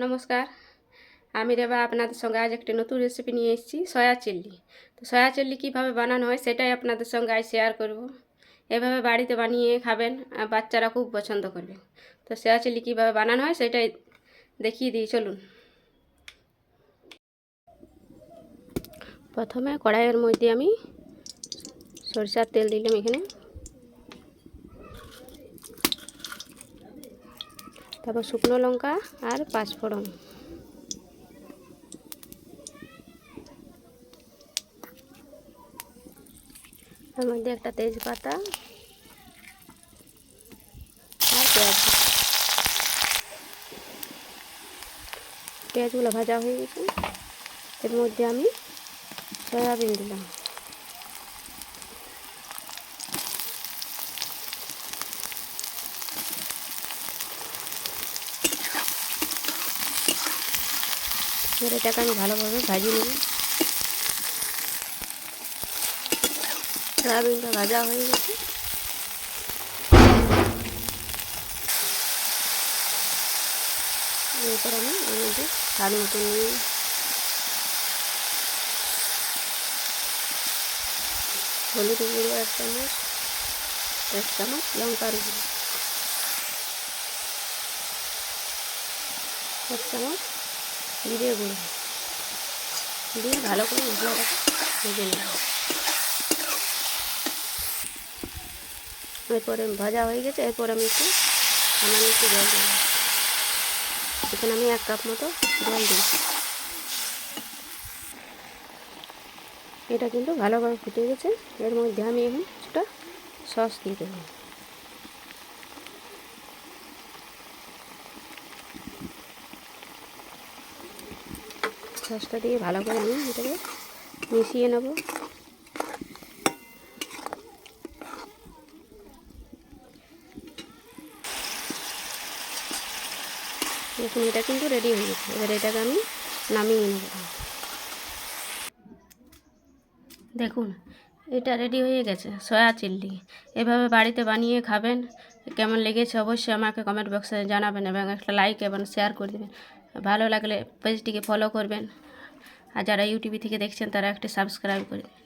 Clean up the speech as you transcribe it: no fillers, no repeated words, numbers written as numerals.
নমস্কার, আমি রেবা আপনাদের সঙ্গে আজ একটি নতুন রেসিপি নিয়ে এসেছি, সয়া চিল্লি। তো সয়া চিল্লি কীভাবে বানানো হয় সেটাই আপনাদের সঙ্গে আজ শেয়ার করব। এভাবে বাড়িতে বানিয়ে খাবেন, বাচ্চারা খুব পছন্দ করবে। তো সয়া চিল্লি কীভাবে বানানো হয় সেটাই দেখিয়ে দিই, চলুন। প্রথমে কড়াইয়ের মধ্যে আমি সরষের তেল দিলাম, এখানে তারপর শুকনো লঙ্কা আর পাঁচফোড়ন, তার মধ্যে একটা তেজপাতা আর পেঁয়াজগুলো ভাজা হয়ে গেছে। এর মধ্যে আমি সয়াবিন দিলাম, এটাকে আমি ভালোভাবে ভাজিয়ে নেব। সয়াবিনটা ভাজা হয়ে গেছে। এরপর আমি এর মধ্যে স্বাদ মতো নিয়ে হলুদ গুঁড়ো 1 চামচ, 1 চামচ লঙ্কার গুঁড়ো, 1 চামচ জিরে গুঁড়ো দিয়ে ভালো করে মশলাটাকে ভেজে নেব। এরপরে ভাজা হয়ে গেছে। এরপর আমি সামান্য একটু জল দিলাম। এখানে আমি 1 কাপ মতো জল দিয়েছি। এটা কিন্তু ভালোভাবে ফুটে গেছে। এর মধ্যে আমি এখন কিছুটা সস দিয়ে দেবো। সসটা দিয়ে ভালো করে আমি এটাকে মিশিয়ে নেব। দেখুন, এটা কিন্তু রেডি হয়ে গেছে। এবার এটাকে আমি নামিয়ে নেব। দেখুন, এটা রেডি হয়ে গেছে, সয়া চিল্লি। এভাবে বাড়িতে বানিয়ে খাবেন। কেমন লেগেছে অবশ্যই আমাকে কমেন্ট বক্সে জানাবেন এবং একটা লাইক এবং শেয়ার করে দেবেন। ভালো লাগলে পেজটিকে ফলো করবেন, আর যারা ইউটিউব থেকে দেখছেন তারা একটা সাবস্ক্রাইব করে দেবেন।